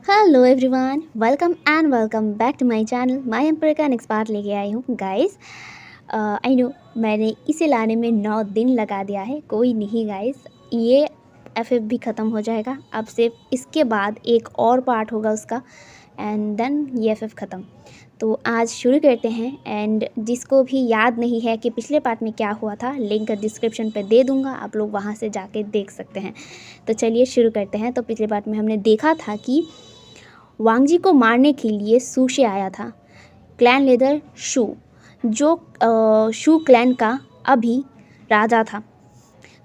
Hello everyone, welcome and welcome back to my channel. My एम्पर का next part लेके आई हूँ गाइस। आई नो मैंने इसे लाने में 9 दिन लगा दिया है। कोई नहीं गाइस, ये एफएफ भी ख़त्म हो जाएगा। अब सिर्फ इसके बाद एक और पार्ट होगा उसका, एंड देन ये एफएफ ख़त्म। तो आज शुरू करते हैं। एंड जिसको भी याद नहीं है कि पिछले पार्ट में क्या हुआ था, लिंक डिस्क्रिप्शन पे दे दूंगा, आप लोग वहाँ से जाके देख सकते हैं। तो चलिए शुरू करते हैं। तो पिछले पार्ट में हमने देखा था कि वांगजी को मारने के लिए सूशे आया था, क्लैन लीडर शू, जो शू क्लैन का अभी राजा था।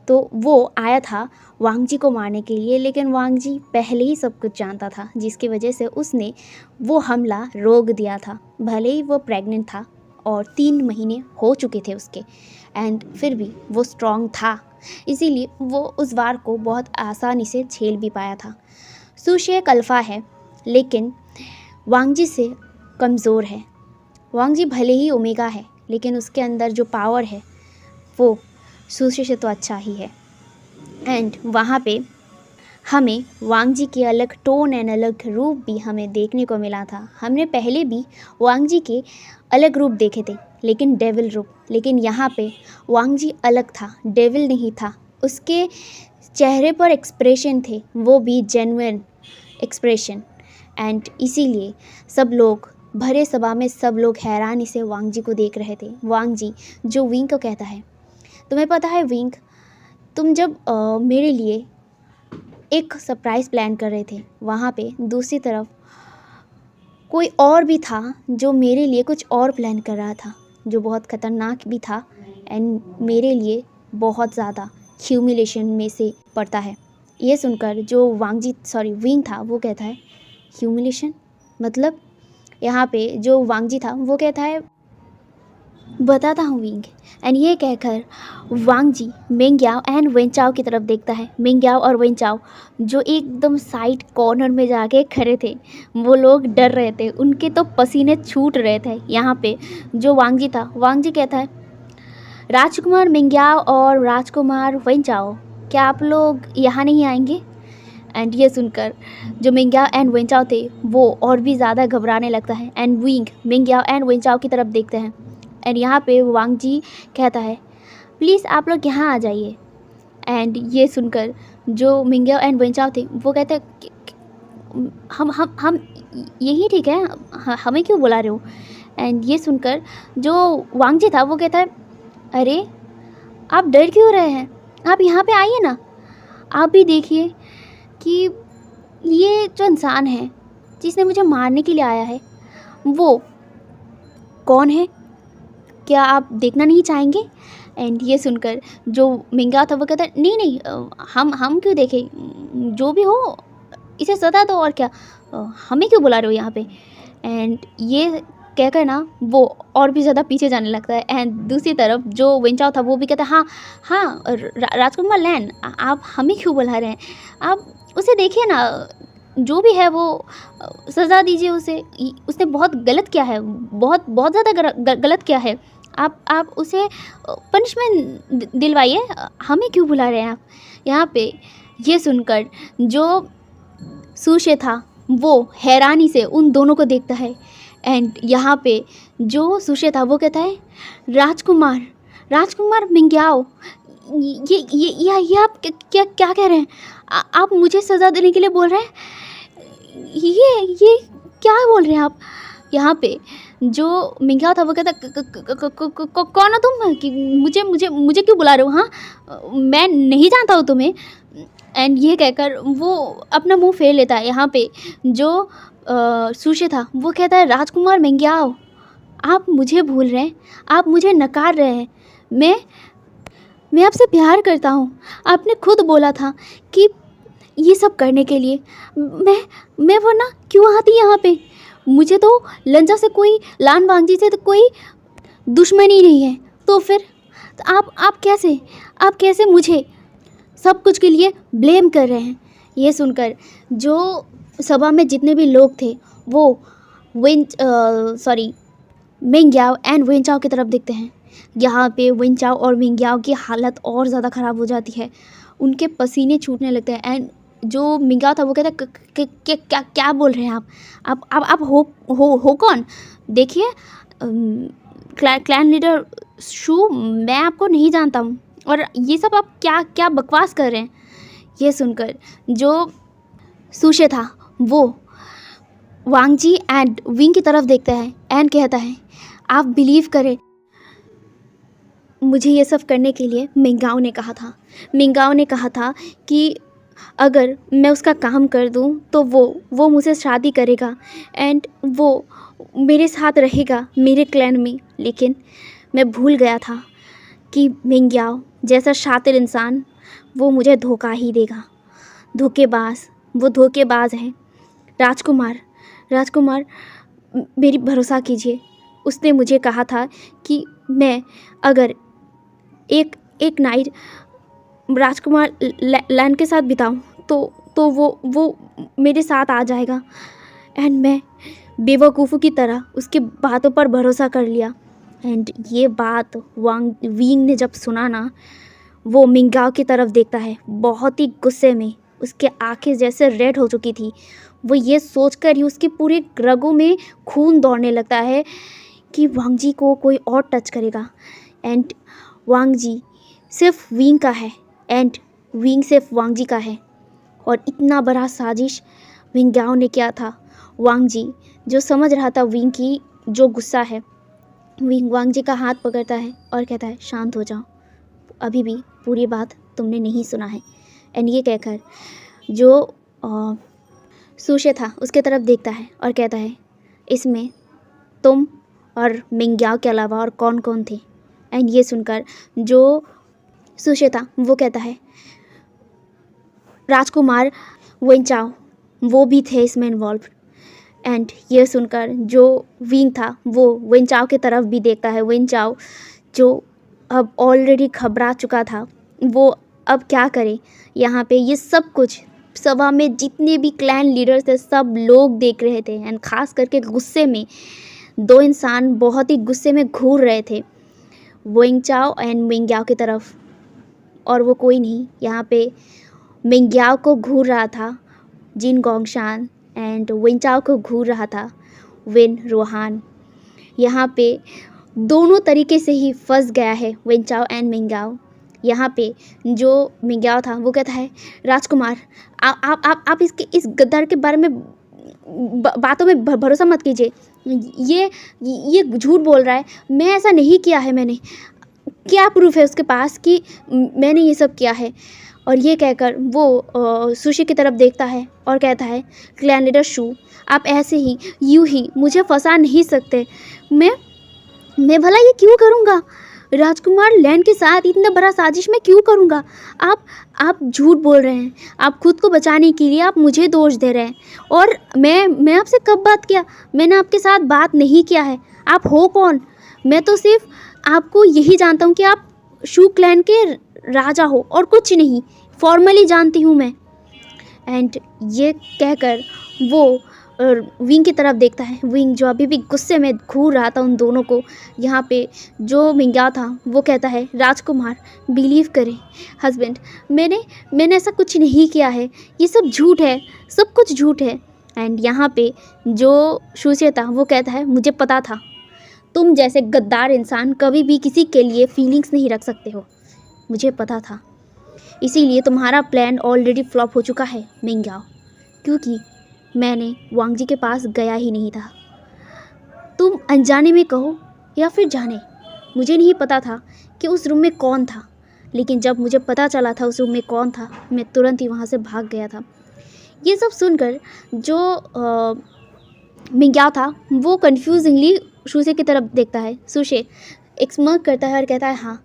तो वो आया था वांगजी को मारने के लिए, लेकिन वांगजी पहले ही सब कुछ जानता था, जिसकी वजह से उसने वो हमला रोक दिया था। भले ही वो प्रेग्नेंट था और 3 महीने हो चुके थे उसके, एंड फिर भी वो स्ट्रांग था, इसीलिए वो उस वार को बहुत आसानी से झेल भी पाया था। सूशे एक अल्फा है, लेकिन वांगजी से कमज़ोर है। वांगजी भले ही ओमेगा है, लेकिन उसके अंदर जो पावर है वो सूशे से तो अच्छा ही है। एंड वहाँ पे हमें वांगजी के अलग टोन एंड अलग रूप भी हमें देखने को मिला था। हमने पहले भी वांगजी के अलग रूप देखे थे, लेकिन डेविल रूप। लेकिन यहाँ पे वांगजी अलग था, डेविल नहीं था। उसके चेहरे पर एक्सप्रेशन थे, वो भी जेन्युइन एक्सप्रेशन। एंड इसीलिए सब लोग भरे सभा में सब लोग हैरानी से वांगजी को देख रहे थे। वांगजी जो विंग को कहता है, तुम्हें पता है विंग, तुम जब मेरे लिए एक सरप्राइज़ प्लान कर रहे थे, वहाँ पे दूसरी तरफ कोई और भी था जो मेरे लिए कुछ और प्लान कर रहा था, जो बहुत ख़तरनाक भी था एंड मेरे लिए बहुत ज़्यादा ह्यूमिलेशन में से पड़ता है। ये सुनकर जो विंग था वो कहता है, ह्यूमिलेशन मतलब? यहाँ पे जो वांगजी था वो कहता है, बताता हूँ विंग। एंड ये कहकर वांगजी मिंगयाओ एंड वेंचाओ की तरफ देखता है। मिंगयाओ और वेंचाओ जो एकदम साइड कॉर्नर में जाके खड़े थे, वो लोग डर रहे थे, उनके तो पसीने छूट रहे थे। यहाँ पे जो वांगजी था, वांगजी कहता है, राजकुमार मिंगयाओ और राजकुमार वेंचाओ, क्या आप लोग यहाँ नहीं आएंगे? एंड ये सुनकर जो मिंगयाओ एंड वेंचाओ थे वो और भी ज़्यादा घबराने लगता है। एंड विंग मिंगयाओ एंड वेंचाओ की तरफ देखते हैं। एंड यहाँ पे वांगजी कहता है, प्लीज़ आप लोग यहाँ आ जाइए। एंड ये सुनकर जो मिंगयाओ एंड वेंचाओ थे वो कहते हैं, हम यही ठीक है, हमें क्यों बुला रहे हो? एंड ये सुनकर जो वांगजी था वो कहता है, अरे आप डर क्यों रहे हैं, आप यहाँ पे आइए ना। आप भी देखिए कि ये जो इंसान है जिसने मुझे मारने के लिए आया है वो कौन है, क्या आप देखना नहीं चाहेंगे? एंड ये सुनकर जो मिंगा था वो कहता है, नहीं नहीं, हम क्यों देखें, जो भी हो इसे सजा दो, और क्या, हमें क्यों बुला रहे हो यहाँ पे? एंड ये कहकर ना वो और भी ज़्यादा पीछे जाने लगता है। एंड दूसरी तरफ जो वेंचाओ था वो भी कहता है, हाँ राजकुमार लैन, आप हमें क्यों बुला रहे हैं, आप उसे देखिए ना, जो भी है वो सज़ा दीजिए उसे, उसने बहुत गलत किया है, बहुत बहुत ज़्यादा गलत किया है, आप उसे पनिशमेंट दिलवाइए, हमें क्यों बुला रहे हैं आप यहाँ पे? ये सुनकर जो सूशे था वो हैरानी से उन दोनों को देखता है। एंड यहाँ पे जो सूशे था वो कहता है, राजकुमार मिंगयाओ, ये आप क्या कह रहे हैं? आप मुझे सज़ा देने के लिए बोल रहे हैं? ये क्या बोल रहे हैं आप? यहाँ पे जो मिंगयाओ था वो कहता, कौन हो तुम कि मुझे क्यों बुला रहे हो? हाँ, मैं नहीं जानता हूँ तुम्हें। एंड ये कहकर वो अपना मुंह फेर लेता है। यहाँ पे जो सूशे था वो कहता है, राजकुमार मिंगयाओ, आप मुझे भूल रहे हैं, आप मुझे नकार रहे हैं, मैं आपसे प्यार करता हूँ, आपने खुद बोला था कि ये सब करने के लिए मैं वरना क्यों आती यहाँ पे? मुझे तो लंजा से कोई, लान वांगजी से तो कोई दुश्मनी नहीं है, तो फिर तो आप कैसे मुझे सब कुछ के लिए ब्लेम कर रहे हैं? ये सुनकर जो सभा में जितने भी लोग थे वो मिंगयाओ एंड वेंचाओ की तरफ देखते हैं। यहाँ पे वेंचाओ और मिंगयाओ की हालत और ज़्यादा ख़राब हो जाती है, उनके पसीने छूटने लगते हैं। एंड जो मिंगाओ था वो कहता है क्या क्या बोल रहे हैं आप हो कौन? देखिए क्लैन लीडर शू, मैं आपको नहीं जानता हूँ और ये सब आप क्या क्या बकवास कर रहे हैं। ये सुनकर जो सुशे था वो वांग जी एंड विंग की तरफ देखता है एंड कहता है आप बिलीव करें, मुझे ये सब करने के लिए मिंगाओ ने कहा था। मिंगाओ ने कहा था कि अगर मैं उसका काम कर दूं तो वो मुझसे शादी करेगा एंड वो मेरे साथ रहेगा मेरे क्लैन में। लेकिन मैं भूल गया था कि मिंगाओ जैसा शातिर इंसान वो मुझे धोखा ही देगा। धोखेबाज, वो धोखेबाज है। राजकुमार मेरी भरोसा कीजिए। उसने मुझे कहा था कि मैं अगर एक नाइट राजकुमार लैन के साथ बिताऊं तो वो मेरे साथ आ जाएगा एंड मैं बेवकूफ़ों की तरह उसकी बातों पर भरोसा कर लिया। एंड ये बात विंग ने जब सुना ना, वो मिंगाओ की तरफ देखता है बहुत ही गुस्से में। उसके आंखें जैसे रेड हो चुकी थी। वो ये सोचकर ही उसके पूरे रगों में खून दौड़ने लगता है कि वांग जी को कोई और टच करेगा एंड वांग जी सिर्फ विंग का है एंड विंग सिर्फ वांग जी का है। और इतना बड़ा साजिश मिंगाओ ने किया था। वांग जी जो समझ रहा था विंग की जो गुस्सा है, विंग वांग जी का हाथ पकड़ता है और कहता है शांत हो जाओ, अभी भी पूरी बात तुमने नहीं सुना है। एंड ये कहकर जो सुशे था उसके तरफ देखता है और कहता है इसमें तुम और मिंगाओ के अलावा और कौन कौन थे? एंड ये सुनकर जो सुशे था वो कहता है राजकुमार वेंचाओ वो भी थे इसमें इन्वॉल्व। एंड ये सुनकर जो विंग था वो वेंचाओ की तरफ भी देखता है। वेंचाओ जो अब ऑलरेडी घबरा चुका था, वो अब क्या करे। यहाँ पे ये सब कुछ सभा में जितने भी क्लैन लीडर्स थे सब लोग देख रहे थे एंड ख़ास करके गुस्से में दो इंसान बहुत ही गुस्से में घूर रहे थे, वेंचाओ एंड मिंगाओ की तरफ। और वो कोई नहीं, यहाँ पे मिंगाओ को घूर रहा था जिन गोंगशान एंड वेंचाओ को घूर रहा था विन रोहान। यहाँ पे दोनों तरीके से ही फंस गया है वेंचाओ एंड मिंगाओ। यहाँ पे जो मिंगाओ था वो कहता है राजकुमार आप इसके इस गद्दार के बारे में बातों में भरोसा मत कीजिए, ये झूठ बोल रहा है, मैं ऐसा नहीं किया है, मैंने क्या प्रूफ है उसके पास कि मैंने ये सब किया है। और ये कहकर वो सुशी की तरफ देखता है और कहता है क्लैन लीडर शू, आप ऐसे ही यूं ही मुझे फंसा नहीं सकते। मैं भला ये क्यों करूँगा? राजकुमार लैन के साथ इतना बड़ा साजिश मैं क्यों करूँगा? आप झूठ बोल रहे हैं। आप खुद को बचाने के लिए आप मुझे दोष दे रहे हैं। और मैं आपसे कब बात किया? मैंने आपके साथ बात नहीं किया है। आप हो कौन? मैं तो सिर्फ आपको यही जानता हूँ कि आप शू क्लैन के राजा हो और कुछ नहीं, फॉर्मली जानती हूँ मैं। एंड ये कहकर वो विंग की तरफ देखता है। विंग जो अभी भी गुस्से में घूर रहा था उन दोनों को। यहाँ पे जो मिंगाओ था वो कहता है राजकुमार बिलीव करें हस्बैंड, मैंने ऐसा कुछ नहीं किया है, ये सब झूठ है, सब कुछ झूठ है। एंड यहाँ पे जो सुशे था वो कहता है मुझे पता था, तुम जैसे गद्दार इंसान कभी भी किसी के लिए फीलिंग्स नहीं रख सकते हो, मुझे पता था, इसीलिए तुम्हारा प्लान ऑलरेडी फ्लॉप हो चुका है मिंगाओ, क्योंकि मैंने वांग जी के पास गया ही नहीं था। तुम अनजाने में कहो या फिर जाने, मुझे नहीं पता था कि उस रूम में कौन था, लेकिन जब मुझे पता चला था उस रूम में कौन था मैं तुरंत ही वहाँ से भाग गया था। ये सब सुनकर जो मिंगाओ था वो कन्फ्यूजिंगली सुशे की तरफ देखता है। सुशे एक स्मर्क करता है और कहता है हाँ,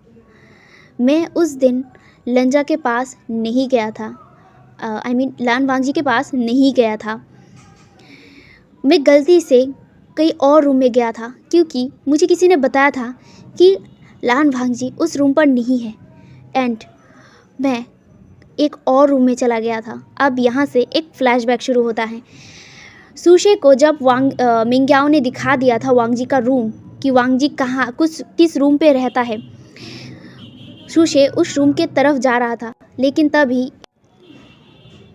मैं उस दिन लंजा के पास नहीं गया था, आई मीन लान वांग जी के पास नहीं गया था, मैं गलती से कहीं और रूम में गया था क्योंकि मुझे किसी ने बताया था कि लान वांग जी उस रूम पर नहीं है एंड मैं एक और रूम में चला गया था। अब यहाँ से एक फ्लैशबैक शुरू होता है। सुशे को जब मिंगाओ ने दिखा दिया था वांग जी का रूम कि वांग जी कहाँ किस रूम पे रहता है, सुशे उस रूम के तरफ जा रहा था, लेकिन तभी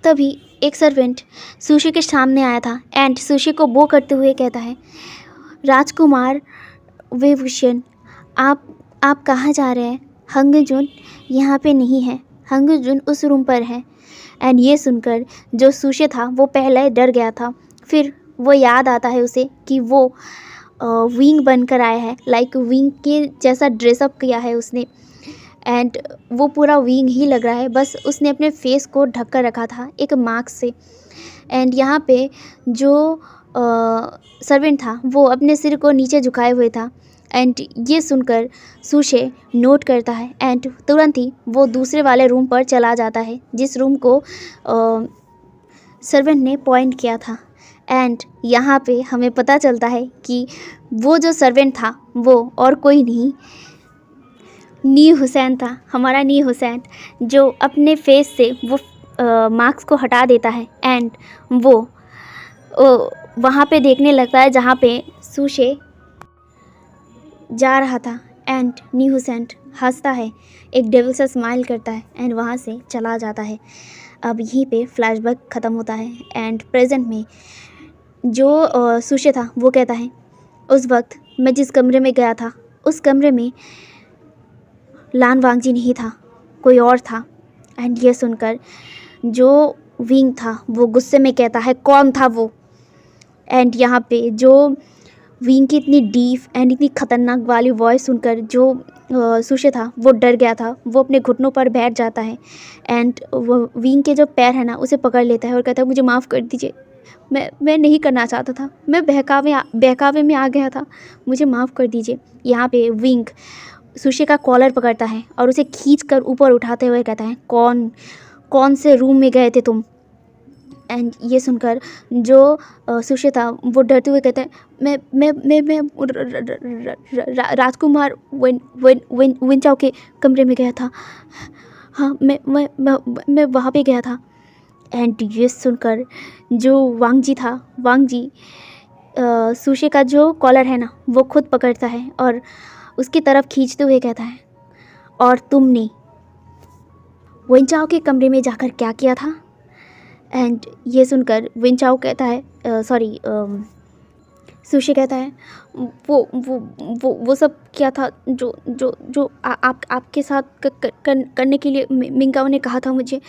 तभी एक सर्वेंट सुशी के सामने आया था एंड सुशी को बो करते हुए कहता है, राजकुमार वेवुशन, आप कहाँ जा रहे हैं? हंगजुन यहाँ पे नहीं है, हंगजुन उस रूम पर है। एंड ये सुनकर जो सुशी था वो पहले डर गया था, फिर वो याद आता है उसे कि वो विंग बनकर आया है, लाइक विंग के जैसा ड्रेसअप किया है उसने एंड वो पूरा विंग ही लग रहा है, बस उसने अपने फेस को ढक कर रखा था एक मास्क से। एंड यहाँ पे जो सर्वेंट था वो अपने सिर को नीचे झुकाए हुए था एंड ये सुनकर सुशे नोट करता है एंड तुरंत ही वो दूसरे वाले रूम पर चला जाता है जिस रूम को सर्वेंट ने पॉइंट किया था। एंड यहाँ पे हमें पता चलता है कि वो जो सर्वेंट था वो और कोई नहीं, नी हुसैन था, हमारा नी हुसैन, जो अपने फेस से वो मास्क को हटा देता है एंड वो वहाँ पे देखने लगता है जहाँ पे सुशे जा रहा था। एंड नी हुसैन हंसता है, एक डेविल सा स्माइल करता है एंड वहाँ से चला जाता है। अब यहीं पे फ्लैशबैक ख़त्म होता है एंड प्रेजेंट में जो सुशे था वो कहता है, उस वक्त मैं जिस कमरे में गया था उस कमरे में लान वांगजी नहीं था, कोई और था। एंड ये सुनकर जो विंग था वो गुस्से में कहता है, कौन था वो? एंड यहाँ पे जो विंग की इतनी डीप एंड इतनी ख़तरनाक वाली वॉइस सुनकर जो सुशे था वो डर गया था, वो अपने घुटनों पर बैठ जाता है एंड वो विंग के जो पैर है ना उसे पकड़ लेता है और कहता है, मुझे माफ़ कर दीजिए, मैं नहीं करना चाहता था, मैं बहकावे में आ गया था, मुझे माफ़ कर दीजिए। यहाँ पे विंग सुशे का कॉलर पकड़ता है और उसे खींच कर ऊपर उठाते हुए कहता है, कौन से रूम में गए थे तुम? एंड ये सुनकर जो सुशे था वो डरते हुए कहता है, मैं राजकुमार वेंचाओ के कमरे में गया था, हाँ मैं वहाँ पे गया था। एंड ये सुनकर जो वांग जी सुशे का जो कॉलर है ना वो खुद पकड़ता है और उसकी तरफ खींचते हुए कहता है, और तुमने वेंचाओ के कमरे में जाकर क्या किया था? एंड ये सुनकर वेंचाओ कहता है, सुशे कहता है, वो सब क्या था जो आपके साथ करने के लिए मिंगाओ ने कहा था मुझे।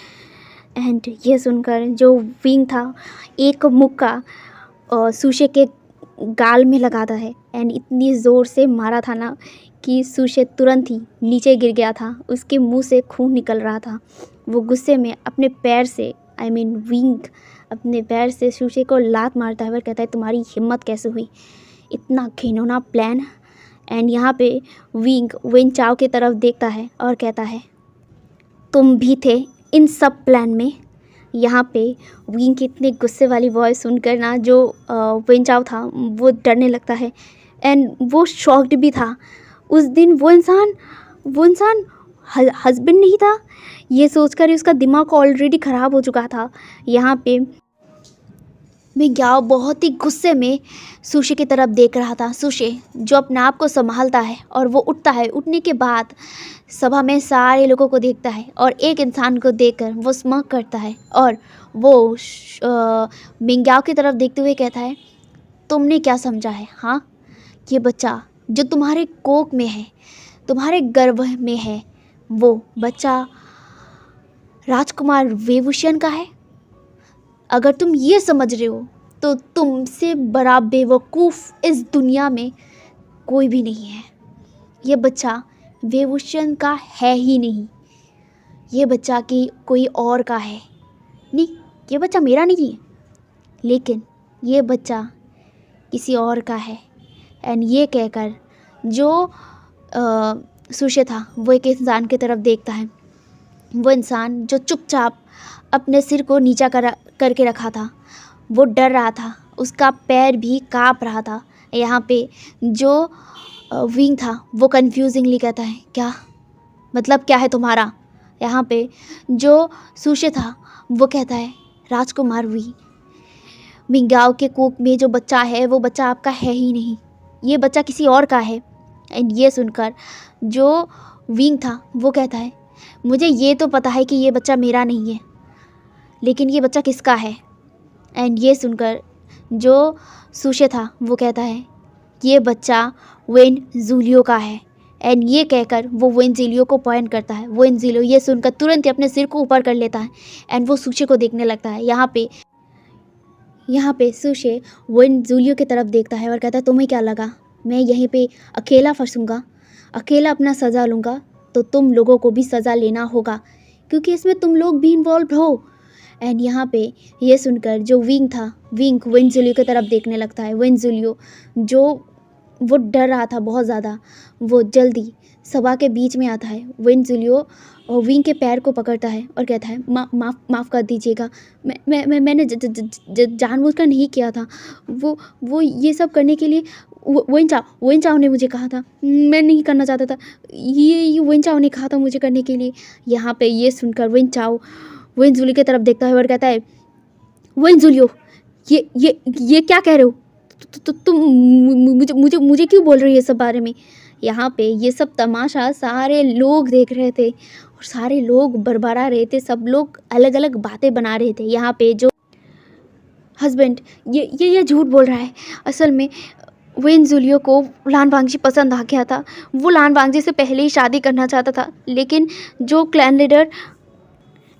एंड ये सुनकर जो विंग था एक मुक्का सुशे के गाल में लगाता है एंड इतनी ज़ोर से मारा था ना कि सुशे तुरंत ही नीचे गिर गया था, उसके मुंह से खून निकल रहा था। वो गुस्से में अपने पैर से विंग अपने पैर से सुशे को लात मारता है और कहता है, तुम्हारी हिम्मत कैसे हुई, इतना घिनौना प्लान। एंड यहाँ पे विंग वेंचाओ की तरफ देखता है और कहता है, तुम भी थे इन सब प्लान में? यहाँ पे विंग की इतनी गुस्से वाली वॉइस सुनकर ना जो वेंचाओ था वो डरने लगता है एंड वो शॉक्ड भी था। उस दिन वो इंसान हस्बैंड नहीं था, ये सोचकर ही उसका दिमाग ऑलरेडी ख़राब हो चुका था। यहाँ पे मिंगाओ बहुत ही गुस्से में सुशे की तरफ देख रहा था। सुशे जो अपने आप को संभालता है और वो उठता है, उठने के बाद सभा में सारे लोगों को देखता है और एक इंसान को देखकर वो स्मर्क करता है और वो मिंगाओ की तरफ देखते हुए कहता है, तुमने क्या समझा है? हाँ, ये बच्चा जो तुम्हारे कोख में है, तुम्हारे गर्भ में है, वो बच्चा राजकुमार वेवुशन का है? अगर तुम ये समझ रहे हो तो तुमसे बड़ा बेवकूफ़ इस दुनिया में कोई भी नहीं है। ये बच्चा वेवुशन का है ही नहीं, ये बच्चा की कोई और का है। नहीं, ये बच्चा मेरा नहीं है, लेकिन ये बच्चा किसी और का है। एंड ये कहकर जो सुशे था वो एक इंसान की तरफ देखता है। वो इंसान जो चुपचाप अपने सिर को नीचा करके रखा था, वो डर रहा था, उसका पैर भी काँप रहा था। यहाँ पे जो विंग था वो कन्फ्यूजिंगली कहता है, क्या मतलब क्या है तुम्हारा? यहाँ पे जो सुशे था वो कहता है, राजकुमार मिंगाओ के कोख में जो बच्चा है वो बच्चा आपका है ही नहीं, ये बच्चा किसी और का है। एंड ये सुनकर जो विंग था वो कहता है, मुझे ये तो पता है कि ये बच्चा मेरा नहीं है, लेकिन ये बच्चा किसका है? एंड ये सुनकर जो सुशे था वो कहता है ये बच्चा वेन जूलियो का है। एंड ये कहकर वो वेन जूलियो को पॉइंट करता है। वेन जूलियो ये सुनकर तुरंत ही अपने सिर को ऊपर कर लेता है एंड वो सुशे को देखने लगता है। यहाँ पे सुशे वेन जूलियो की तरफ देखता है और कहता है तुम्हें क्या लगा मैं यहीं पे अकेला फंसूंगा, अकेला अपना सज़ा लूँगा? तो तुम लोगों को भी सज़ा लेना होगा क्योंकि इसमें तुम लोग भी इन्वॉल्व हो। एंड यहाँ पे ये सुनकर जो विंग था, विंग वेन जूलियो की तरफ देखने लगता है। वेन जूलियो जो वो डर रहा था बहुत ज़्यादा, वो जल्दी सभा के बीच में आता है। वेन जूलियो विंग के पैर को पकड़ता है और कहता है माफ़ कर दीजिएगा, मैंने जानबूझकर नहीं किया था। वो ये सब करने के लिए वेन चाओ ने मुझे कहा था, मैं नहीं करना चाहता था, ये वेन चाओ ने कहा था मुझे करने के लिए। यहाँ पे ये सुनकर वेन चाओ वेन जूलियो की तरफ देखता है और कहता है वेन जूलियो ये क्या कह रहे हो? तुम मुझे क्यों बोल रही है सब बारे में? यहाँ पे ये सब तमाशा सारे लोग देख रहे थे और सारे लोग बरबरा रहे थे, सब लोग अलग अलग बातें बना रहे थे। यहाँ पे जो हस्बैंड ये झूठ बोल रहा है, असल में वेन जूलियो को लान वांगजी पसंद आ गया था, वो लान वांगजी से पहले ही शादी करना चाहता था, लेकिन जो क्लैन लीडर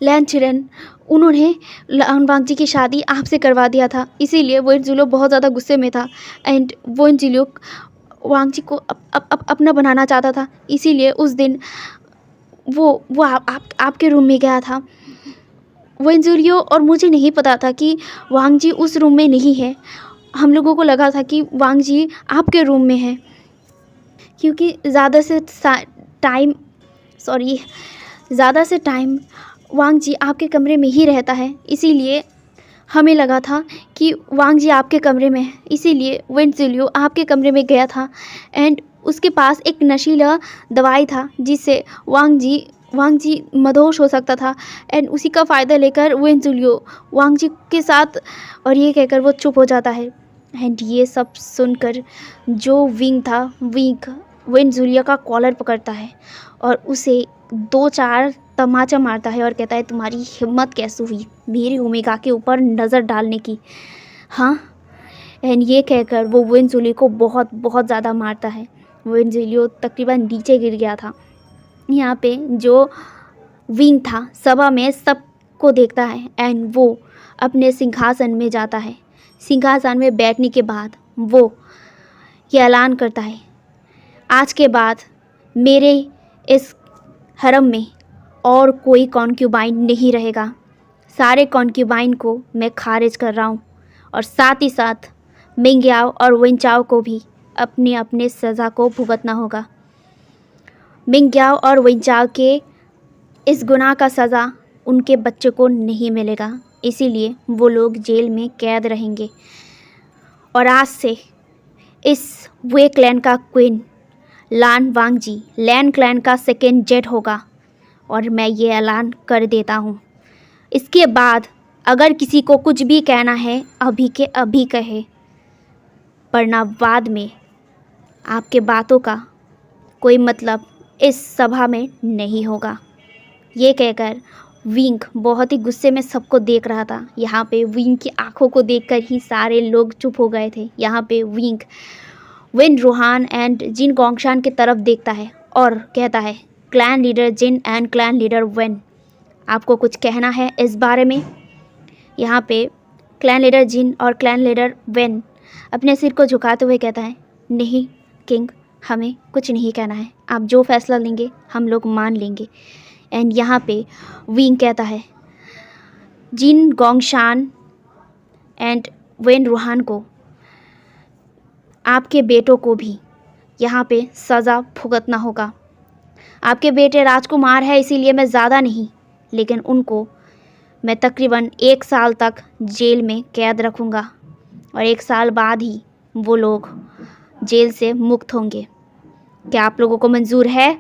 लैन चिरन उन्होंने लान वांगजी की शादी आपसे करवा दिया था, इसीलिए वेन जूलियो बहुत ज़्यादा गुस्से में था एंड वेन जूलियो वांगजी को अपना बनाना चाहता था, इसीलिए उस दिन वो आपके रूम में गया था। वेन जूलियो और मुझे नहीं पता था कि वांगजी उस रूम में नहीं है, हम लोगों को लगा था कि वांगजी आपके रूम में है क्योंकि ज़्यादा से टाइम वांगजी आपके कमरे में ही रहता है, इसीलिए हमें लगा था कि वांगजी आपके कमरे में है, इसीलिए वेन जूलियो आपके कमरे में गया था एंड उसके पास एक नशीला दवाई था जिससे वांगजी मदहोश हो सकता था एंड उसी का फ़ायदा लेकर वेन जूलियो वांगजी के साथ, और ये कहकर वो चुप हो जाता है। एंड ये सब सुनकर जो विंग था, विंग वेन जूलियो का कॉलर पकड़ता है और उसे 2-4 तमाचा मारता है और कहता है तुम्हारी हिम्मत कैसे हुई मेरी ओमेगा के ऊपर नज़र डालने की, हाँ? एंड ये कहकर वो वेन जूलियो को बहुत बहुत ज़्यादा मारता है। वेन जूलियो तकरीबन नीचे गिर गया था। यहाँ पे जो विंग था सभा में सबको देखता है एंड वो अपने सिंहासन में जाता है। सिंहासन में बैठने के बाद वो ये ऐलान करता है आज के बाद मेरे इस हरम में और कोई कॉन्क्यूबाइन नहीं रहेगा, सारे कॉन्क्यूबाइन को मैं खारिज कर रहा हूँ और साथ ही साथ मिंगयाओ और वेनचाओ को भी अपने अपने सज़ा को भुगतना होगा। मिंगयाओ और वेनचाओ के इस गुनाह का सज़ा उनके बच्चे को नहीं मिलेगा, इसीलिए वो लोग जेल में कैद रहेंगे। और आज से इस वे क्लैन का क्वीन लान वांगजी लैन क्लैन का सेकेंड जेट होगा और मैं ये ऐलान कर देता हूँ। इसके बाद अगर किसी को कुछ भी कहना है अभी के अभी कहे, वरना बाद में आपके बातों का कोई मतलब इस सभा में नहीं होगा। ये कहकर विंग बहुत ही गुस्से में सबको देख रहा था। यहाँ पे विंग की आंखों को देखकर ही सारे लोग चुप हो गए थे। यहाँ पे विंग Wen Ruohan and Jin Guangshan की तरफ देखता है और कहता है clan leader Jin and clan leader Wen, आपको कुछ कहना है इस बारे में? यहाँ पे क्लैन लीडर जिन और क्लैन लीडर वेन अपने सिर को झुकाते हुए कहता है नहीं किंग, हमें कुछ नहीं कहना है, आप जो फैसला लेंगे हम लोग मान लेंगे। एंड यहाँ पे विंग कहता है जिन गोंगशान एंड वेन रूहान को, आपके बेटों को भी यहाँ पे सज़ा भुगतना होगा। आपके बेटे राजकुमार है इसीलिए मैं ज़्यादा नहीं, लेकिन उनको मैं तकरीबन 1 साल तक जेल में कैद रखूँगा और 1 साल बाद ही वो लोग जेल से मुक्त होंगे। क्या आप लोगों को मंजूर है?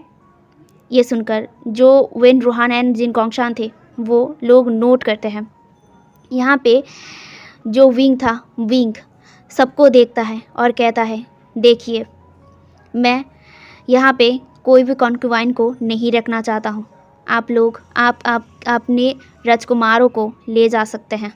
ये सुनकर जो वेन रूहान एंड जिन गोंगशान थे वो लोग नोट करते हैं। यहाँ पे जो विंग था, विंग सबको देखता है और कहता है देखिए, मैं यहाँ पे कोई भी कॉन्क्यूबाइन को नहीं रखना चाहता हूँ, आप लोग आप अपने राजकुमारों को ले जा सकते हैं।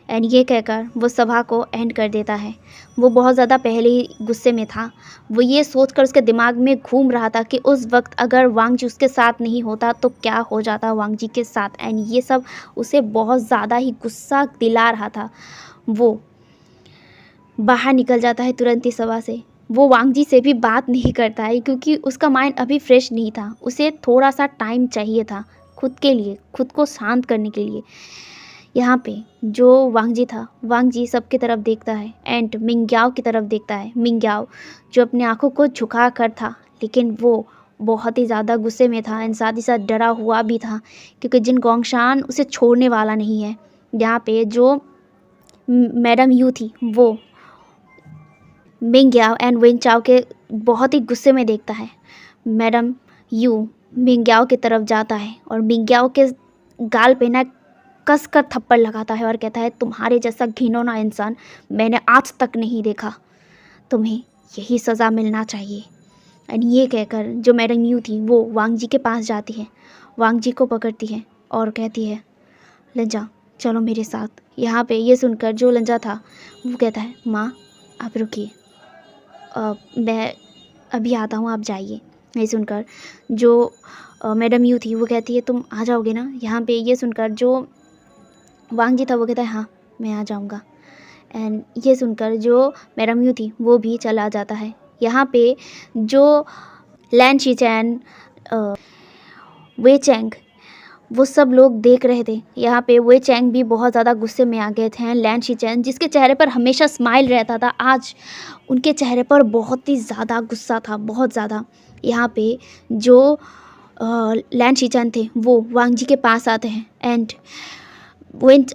एंड ये कहकर वो सभा को एंड कर देता है। वो बहुत ज़्यादा पहले ही गुस्से में था। वो ये सोचकर उसके दिमाग में घूम रहा था कि उस वक्त अगर वांग जी उसके साथ नहीं होता तो क्या हो जाता वांग जी के साथ। एंड ये सब उसे बहुत ज़्यादा ही गुस्सा दिला रहा था। वो बाहर निकल जाता है तुरंत ही सभा से। वो वांग जी से भी बात नहीं करता है क्योंकि उसका माइंड अभी फ्रेश नहीं था। उसे थोड़ा सा टाइम चाहिए था खुद के लिए, खुद को शांत करने के लिए। यहाँ पे जो वांग जी था, वांग जी सबकी तरफ देखता है एंड मिंग्याओ की तरफ देखता है। मिंग्याओ जो अपनी आंखों को झुका कर था, लेकिन वो बहुत ही ज़्यादा गुस्से में था एंड साथ ही साथ डरा हुआ भी था क्योंकि जिन गोंगशान उसे छोड़ने वाला नहीं है। यहाँ पे जो मैडम यू थी वो मिंग्याओ एंड वेन चाओ के बहुत ही गुस्से में देखता है। मैडम यू मिंग्याओ की तरफ जाता है और मिंग्याओ के गाल पे ना कस कर थप्पड़ लगाता है और कहता है, तुम्हारे जैसा घिनौना इंसान मैंने आज तक नहीं देखा, तुम्हें यही सज़ा मिलना चाहिए। एंड ये कहकर जो मैडम यू थी वो वांग जी के पास जाती है, वांग जी को पकड़ती है और कहती है, लंजा चलो मेरे साथ। यहाँ पे ये सुनकर जो लंजा था वो कहता है, माँ आप रुकिए, मैं अभी आता हूँ, आप जाइए। ये सुनकर जो मैडम यू थी वो कहती है, तुम आ जाओगे ना। यहाँ पे ये सुनकर जो वांग जी था वो कहता है, हाँ मैं आ जाऊँगा। एंड ये सुनकर जो मैडम यू थी वो भी चला जाता है। यहाँ पे जो लैन शीचैन, वे चैंग, वो सब लोग देख रहे थे। यहाँ पे वे चैंग भी बहुत ज़्यादा गुस्से में आ गए थे। लैन शीचैन जिसके चेहरे पर हमेशा स्माइल रहता था, आज उनके चेहरे पर बहुत ही ज़्यादा गुस्सा था, बहुत ज़्यादा। यहाँ पे जो लैन शीचैन थे वो वांग जी के पास आते हैं एंड वेन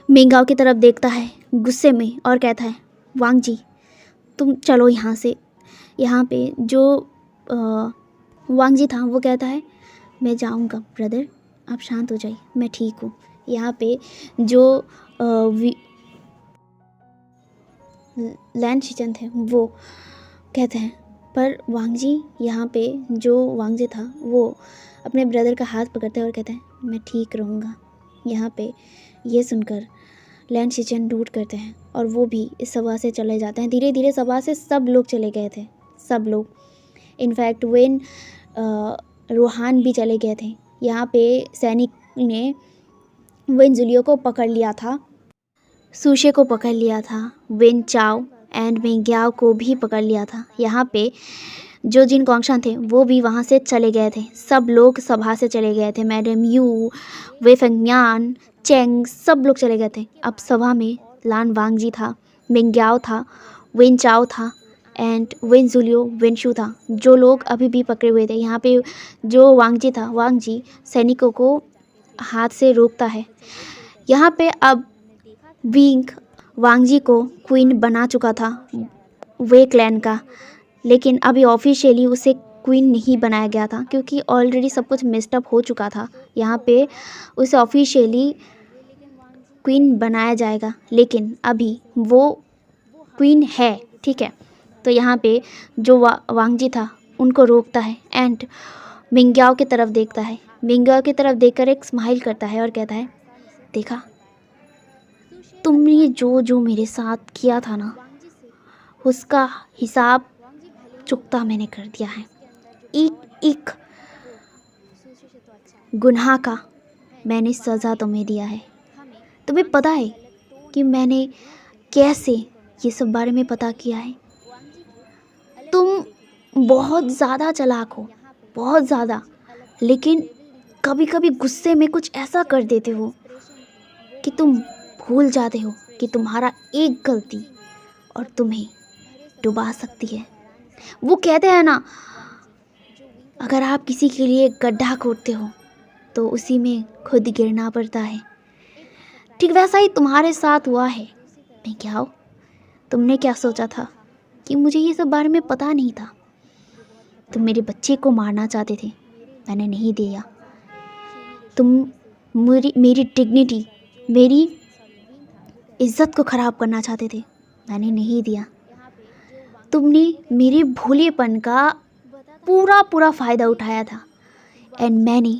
मिंगाओ की तरफ देखता है गुस्से में और कहता है, वांग जी तुम चलो यहाँ से। यहाँ पे जो वांग जी था वो कहता है, मैं जाऊँगा ब्रदर, आप शांत हो जाइए, मैं ठीक हूँ। यहाँ पे जो लैन शीचैन थे वो कहते हैं, पर वांग जी, यहाँ पे जो वांग जी था वो अपने ब्रदर का हाथ पकड़ते हैं और कहते हैं, मैं ठीक रहूँगा। यहाँ पे ये सुनकर लैन शीचैन रूट करते हैं और वो भी इस सभा से चले जाते हैं। धीरे धीरे सभा से सब लोग चले गए थे, सब लोग। इनफैक्ट वेन रोहान भी चले गए थे। यहाँ पे सैनिक ने वेन जुलियो को पकड़ लिया था, सूशे को पकड़ लिया था, वेन चाओ एंड मिंग्याओ को भी पकड़ लिया था। यहाँ पे जो जिन गोंगशान थे वो भी वहाँ से चले गए थे, सब लोग सभा से चले गए थे। मैडम यू, वे फेंगम्यान, चेंग, सब लोग चले गए थे। अब सभा में लान वांग जी था, मिंग्याओ था, वेन चाओ था एंड वेन जुलियो, वेन शू था, जो लोग अभी भी पकड़े हुए थे। यहाँ पे जो वांग जी था, वांग जी सैनिकों को हाथ से रोकता है। यहाँ पे अब विंग वांग जी को क्वीन बना चुका था वे क्लैन का, लेकिन अभी ऑफिशियली उसे क्वीन नहीं बनाया गया था क्योंकि ऑलरेडी सब कुछ मिस्ड अप हो चुका था। यहाँ पे उसे ऑफिशियली क्वीन बनाया जाएगा, लेकिन अभी वो क्वीन है, ठीक है। तो यहाँ पे जो वांग जी था उनको रोकता है एंड मिंग्याओ की तरफ देखता है। मिंग्याओ की तरफ देखकर एक स्माइल करता है और कहता है, देखा तुमने जो जो मेरे साथ किया था ना, उसका हिसाब चुकता मैंने कर दिया है। एक एक गुनाह का मैंने सज़ा तुम्हें दिया है। तुम्हें पता है कि मैंने कैसे ये सब बारे में पता किया है? तुम बहुत ज़्यादा चालाक हो, बहुत ज़्यादा, लेकिन कभी कभी गुस्से में कुछ ऐसा कर देते हो कि तुम भूल जाते हो कि तुम्हारा एक गलती और तुम्हें डुबा सकती है। वो कहते हैं ना, अगर आप किसी के लिए गड्ढा खोदते हो तो उसी में खुद गिरना पड़ता है। ठीक वैसा ही तुम्हारे साथ हुआ है। मैं क्या हो, तुमने क्या सोचा था कि मुझे ये सब बारे में पता नहीं था? तुम मेरे बच्चे को मारना चाहते थे, मैंने नहीं दिया। तुम मेरी डिग्निटी, मेरी इज्जत को ख़राब करना चाहते थे, मैंने नहीं दिया। तुमने मेरे भोलेपन का पूरा फ़ायदा उठाया था एंड मैंने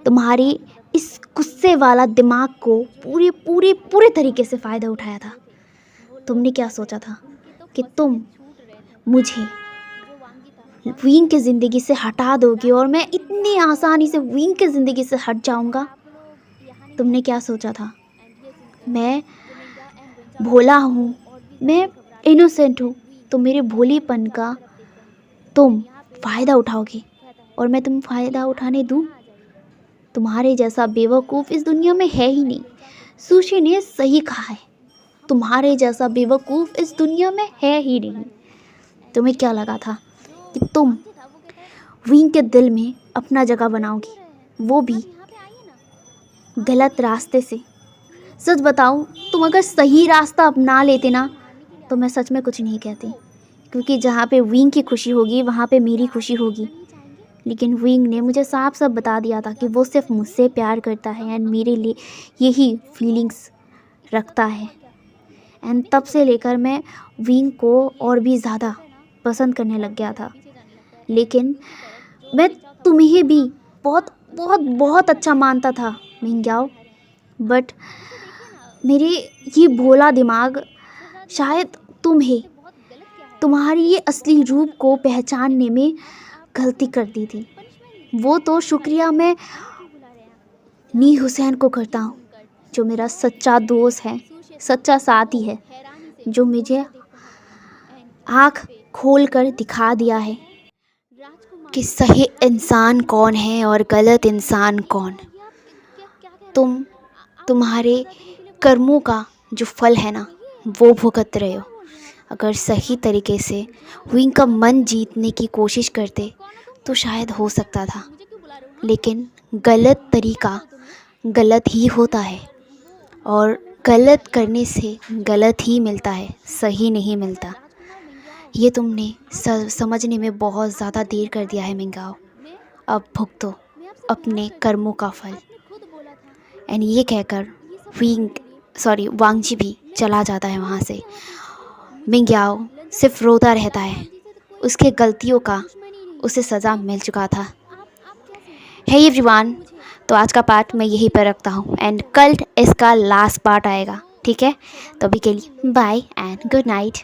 तुम्हारे इस गुस्से वाला दिमाग को पूरे तरीके से फ़ायदा उठाया था। तुमने क्या सोचा था कि तुम मुझे विंग की ज़िंदगी से हटा दोगे और मैं इतनी आसानी से विंग की ज़िंदगी से हट जाऊंगा। तुमने क्या सोचा था? मैं भोला हूँ, मैं इनोसेंट हूँ, तो मेरे भोलेपन का तुम फ़ायदा उठाओगे और मैं तुम फ़ायदा उठाने दूँ? तुम्हारे जैसा बेवकूफ़ इस दुनिया में है ही नहीं। सुशी ने सही कहा है, तुम्हारे जैसा बेवकूफ़ इस दुनिया में है ही नहीं। तुम्हें क्या लगा था कि तुम विंग के दिल में अपना जगह बनाओगी, वो भी गलत रास्ते से। सच बताऊं, तुम अगर सही रास्ता अपना लेते ना, तो मैं सच में कुछ नहीं कहती, क्योंकि जहाँ पे विंग की खुशी होगी वहाँ पे मेरी खुशी होगी। लेकिन विंग ने मुझे साफ साफ बता दिया था कि वो सिर्फ मुझसे प्यार करता है एंड मेरे लिए यही फीलिंग्स रखता है। एंड तब से लेकर मैं विंग को और भी ज़्यादा पसंद करने लग गया था। लेकिन मैं तुम्हें भी बहुत बहुत बहुत अच्छा मानता था मिंग्याओ, बट मेरे ये भोला दिमाग शायद तुम्हारी ये असली रूप को पहचानने में गलती कर दी थी। वो तो शुक्रिया मैं नी हुसैन को करता हूँ, जो मेरा सच्चा दोस्त है, सच्चा साथी है, जो मुझे आँख खोल कर दिखा दिया है कि सही इंसान कौन है और गलत इंसान कौन। तुम्हारे कर्मों का जो फल है ना, वो भुगत रहे हो। अगर सही तरीके से विंग का मन जीतने की कोशिश करते तो शायद हो सकता था, लेकिन गलत तरीका गलत ही होता है और गलत करने से गलत ही मिलता है, सही नहीं मिलता। ये तुमने समझने में बहुत ज़्यादा देर कर दिया है मिंगाओ। अब भुगतो अपने कर्मों का फल। एंड ये कहकर वांगजी भी चला जाता है वहाँ से। मिंग्याओ सिर्फ रोता रहता है, उसके गलतियों का उसे सज़ा मिल चुका था। हे एवरीवन, तो आज का पार्ट मैं यहीं पर रखता हूँ एंड कल इसका लास्ट पार्ट आएगा, ठीक है? तो अभी के लिए बाय एंड गुड नाइट।